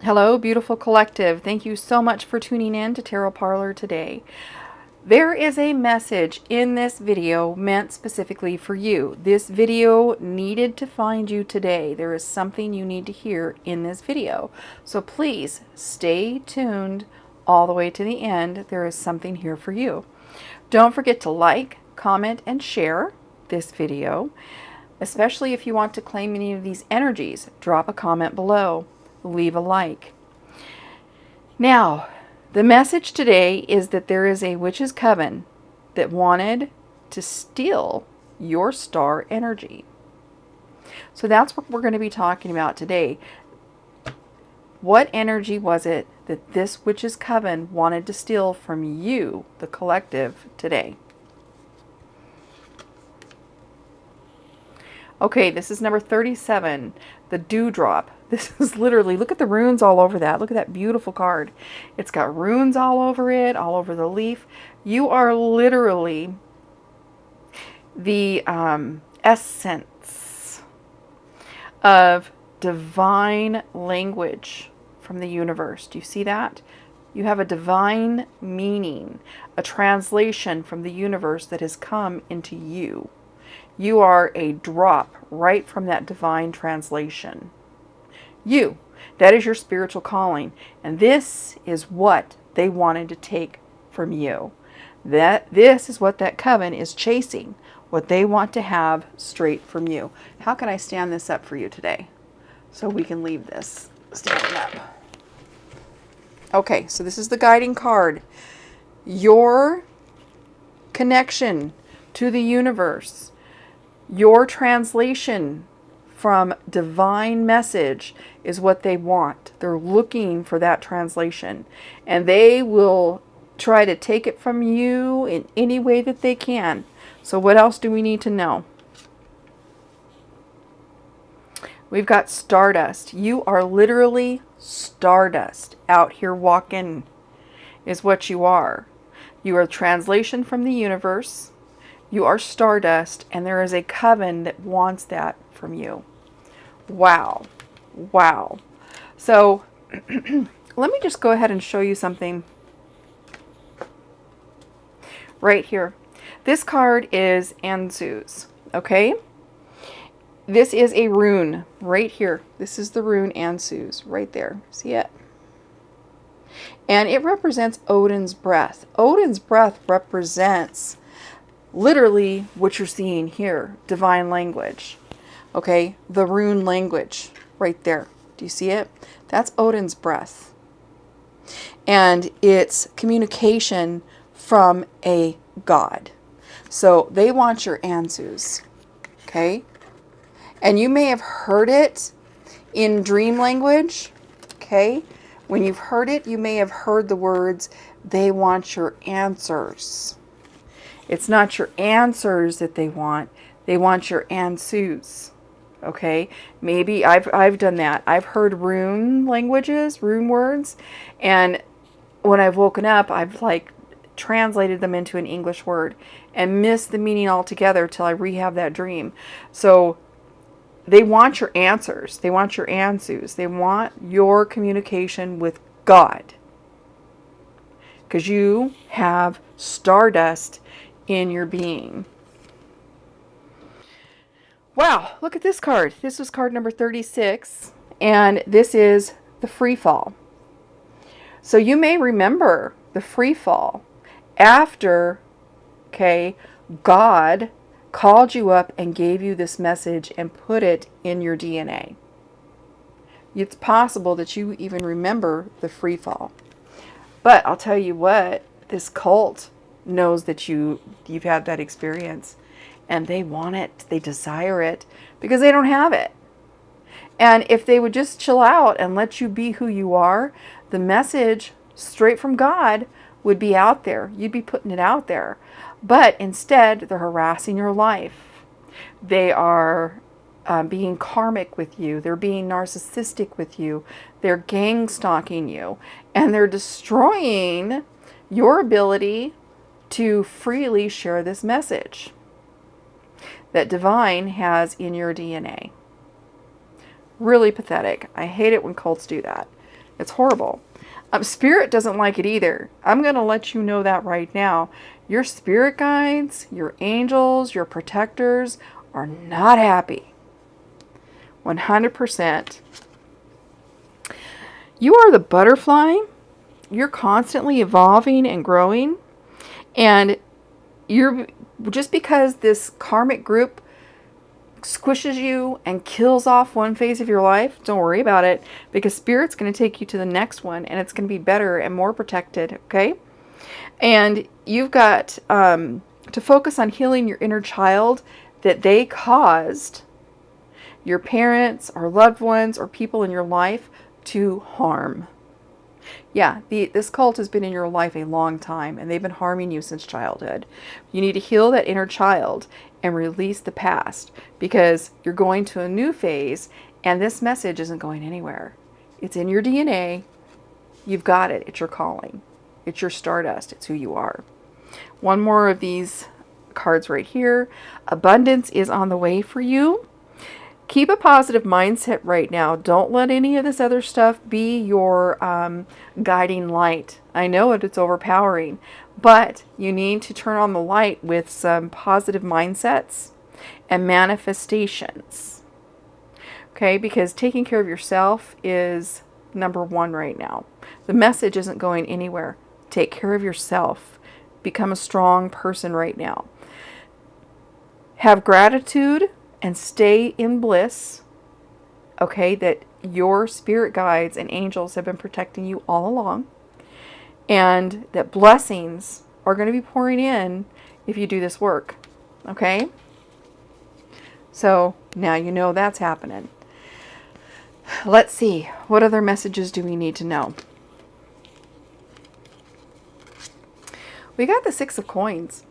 Hello, beautiful collective. Thank you so much for tuning in to Tarot Parlor today. There is a message in this video meant specifically for you. This video needed to find you today. There is something you need to hear in this video. So please stay tuned all the way to the end. There is something here for you. Don't forget to like, comment, and share this video, especially if you want to claim any of these energies. Drop a comment below. Leave a like. Now, the message today is that there is a witch's coven that wanted to steal your star energy. So that's what we're going to be talking about today. What energy was it that this witch's coven wanted to steal from you, the collective, today? Okay, this is number 37, the Dewdrop. This is literally, look at the runes all over that. Look at that beautiful card. It's got runes all over it, all over the leaf. You are literally the essence of divine language from the universe. Do you see that? You have a divine meaning, a translation from the universe that has come into you. You are a drop right from that divine translation. You, that is your spiritual calling. And this is what they wanted to take from you. This is what that coven is chasing. What they want to have straight from you. How can I stand this up for you today? So we can leave this standing up. Okay, so this is the guiding card. Your connection to the universe. Your translation from divine message is what they want. They're looking for that translation. And they will try to take it from you in any way that they can. So what else do we need to know? We've got stardust. You are literally stardust out here walking is what you are. You are a translation from the universe. You are stardust, and there is a coven that wants that from you. Wow. Wow. So, let me just go ahead and show you something right here. This card is Anzus, okay? This is a rune right here. This is the rune Anzus right there. See it? And it represents Odin's breath. Odin's breath represents literally what you're seeing here, divine language. Okay, the rune language right there. Do you see it? That's Odin's breath. And it's communication from a god. So they want your Anzus. Okay? And you may have heard it in dream language. Okay? When you've heard it, you may have heard the words, they want your answers. It's not your answers that they want your Anzus. Okay? Maybe I've done that. I've heard rune languages, rune words, and when I've woken up, I've like translated them into an English word and missed the meaning altogether till I rehab that dream. So they want your answers. They want your Anzus. They want your communication with God. Because you have stardust in your being. Wow, look at this card. This was card number 36, and this is the free fall. So you may remember the free fall after, okay, God called you up and gave you this message and put it in your DNA. It's possible that you even remember the free fall. But I'll tell you what, this cult knows that you've had that experience, and they want it, they desire it, because they don't have it. And if they would just chill out and let you be who you are, the message straight from God would be out there. You'd be putting it out there. But instead, they're harassing your life. They are being karmic with you. They're being narcissistic with you. They're gang stalking you. And they're destroying your ability to freely share this message that divine has in your DNA. Really pathetic. I hate it when cults do that. It's horrible. Spirit doesn't like it either. I'm going to let you know that right now. Your spirit guides, your angels, your protectors are not happy. 100%. You are the butterfly. You're constantly evolving and growing. And you're just because this karmic group squishes you and kills off one phase of your life, don't worry about it, because Spirit's going to take you to the next one, and it's going to be better and more protected, okay? And you've got to focus on healing your inner child that they caused your parents or loved ones or people in your life to harm. Yeah, this cult has been in your life a long time, and they've been harming you since childhood. You need to heal that inner child and release the past, because you're going to a new phase, and this message isn't going anywhere. It's in your DNA. You've got it. It's your calling. It's your stardust. It's who you are. One more of these cards right here. Abundance is on the way for you. Keep a positive mindset right now. Don't let any of this other stuff be your guiding light. I know it's overpowering, but you need to turn on the light with some positive mindsets and manifestations. Okay, because taking care of yourself is number one right now. The message isn't going anywhere. Take care of yourself. Become a strong person right now. Have gratitude and stay in bliss, okay, that your spirit guides and angels have been protecting you all along, and that blessings are going to be pouring in if you do this work, okay? So now you know that's happening. Let's see, what other messages do we need to know? We got the Six of Coins.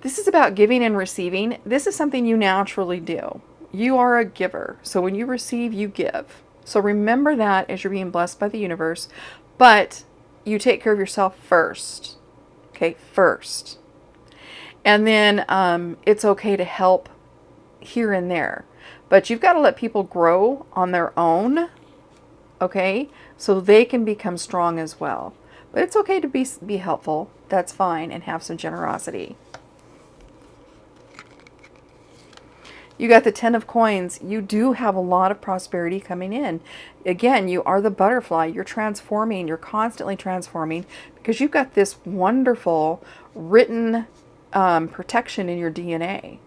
This is about giving and receiving. This is something you naturally do. You are a giver. So when you receive, you give. So remember that as you're being blessed by the universe. But you take care of yourself first. Okay, first. And then it's okay to help here and there. But you've got to let people grow on their own. Okay, so they can become strong as well. But it's okay to be helpful. That's fine. And have some generosity. You got the Ten of Coins. You do have a lot of prosperity coming in. Again, you are the butterfly. You're transforming. You're constantly transforming because you've got this wonderful written protection in your DNA.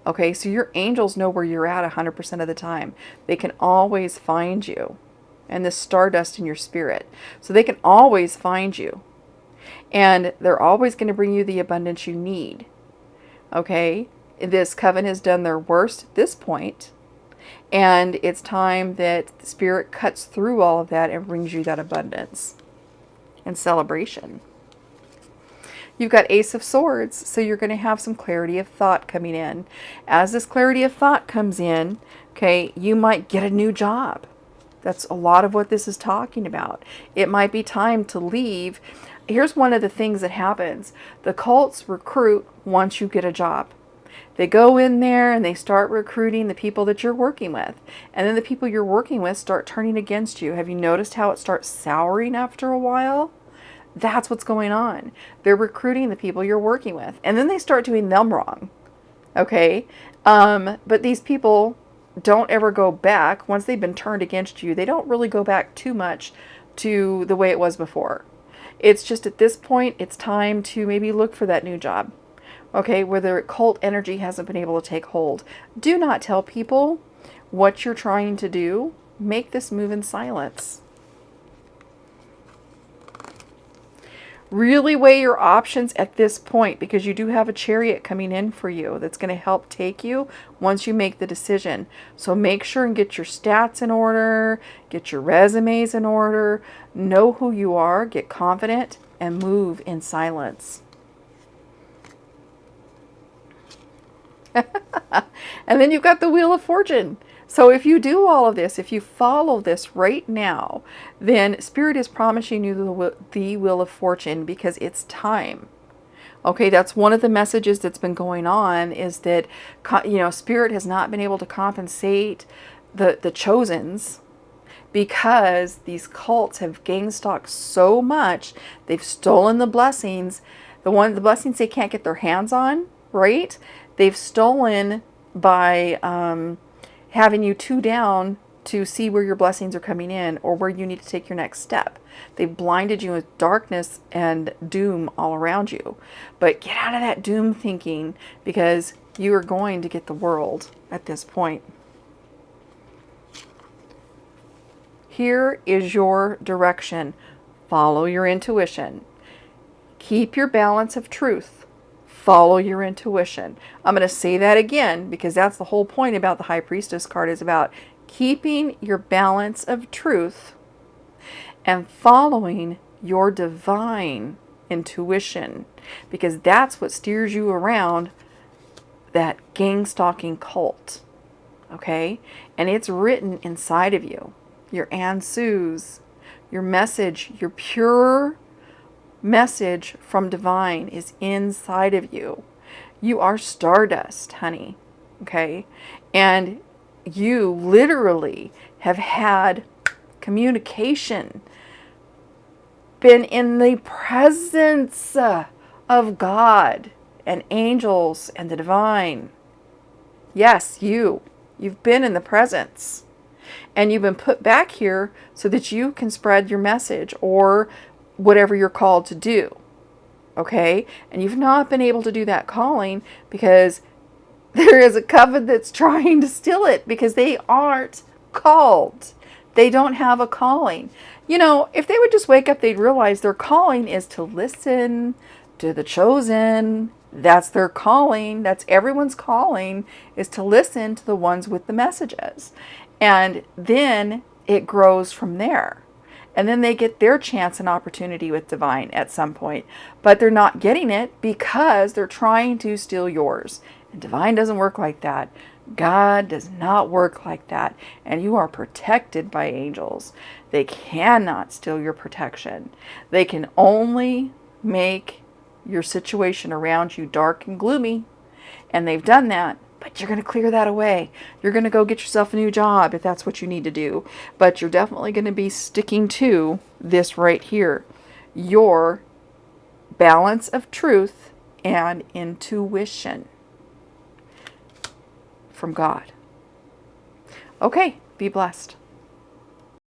Okay, so your angels know where you're at 100% of the time. They can always find you. And this stardust in your spirit. So they can always find you. And they're always going to bring you the abundance you need. Okay? This coven has done their worst at this point, and it's time that the Spirit cuts through all of that and brings you that abundance and celebration. You've got Ace of Swords, so you're going to have some clarity of thought coming in. As this clarity of thought comes in, okay, you might get a new job. That's a lot of what this is talking about. It might be time to leave. Here's one of the things that happens. The cults recruit once you get a job. They go in there and they start recruiting the people that you're working with. And then the people you're working with start turning against you. Have you noticed how it starts souring after a while? That's what's going on. They're recruiting the people you're working with. And then they start doing them wrong. Okay? But these people don't ever go back. Once they've been turned against you, they don't really go back too much to the way it was before. It's just at this point, it's time to maybe look for that new job. Okay, where the cult energy hasn't been able to take hold. Do not tell people what you're trying to do. Make this move in silence. Really weigh your options at this point, because you do have a chariot coming in for you that's going to help take you once you make the decision. So make sure and get your stats in order, get your resumes in order, know who you are, get confident, and move in silence. And then you've got the Wheel of Fortune. So if you do all of this, if you follow this right now, then Spirit is promising you the Wheel of Fortune because it's time. Okay, that's one of the messages that's been going on, is that, Spirit has not been able to compensate the chosens, because these cults have gang stalked so much. They've stolen the blessings, the blessings they can't get their hands on, right? They've stolen by having you two down to see where your blessings are coming in or where you need to take your next step. They've blinded you with darkness and doom all around you. But get out of that doom thinking, because you are going to get the world at this point. Here is your direction. Follow your intuition. Keep your balance of truth. Follow your intuition. I'm going to say that again because that's the whole point about the High Priestess card, is about keeping your balance of truth and following your divine intuition, because that's what steers you around that gang stalking cult. Okay? And it's written inside of you. Your Ansus, your message, your pure message from divine is inside of you. You are stardust, honey. Okay? And you literally have had communication, been in the presence of God and angels and the divine. Yes, you've been in the presence. And you've been put back here so that you can spread your message or whatever you're called to do. Okay? And you've not been able to do that calling because there is a coven that's trying to steal it, because they aren't called. They don't have a calling. You know, if they would just wake up, they'd realize their calling is to listen to the chosen. That's their calling. That's everyone's calling, is to listen to the ones with the messages. And then it grows from there. And then they get their chance and opportunity with divine at some point. But they're not getting it because they're trying to steal yours. And divine doesn't work like that. God does not work like that. And you are protected by angels. They cannot steal your protection. They can only make your situation around you dark and gloomy. And they've done that. But you're going to clear that away. You're going to go get yourself a new job if that's what you need to do. But you're definitely going to be sticking to this right here. Your balance of truth and intuition from God. Okay, be blessed.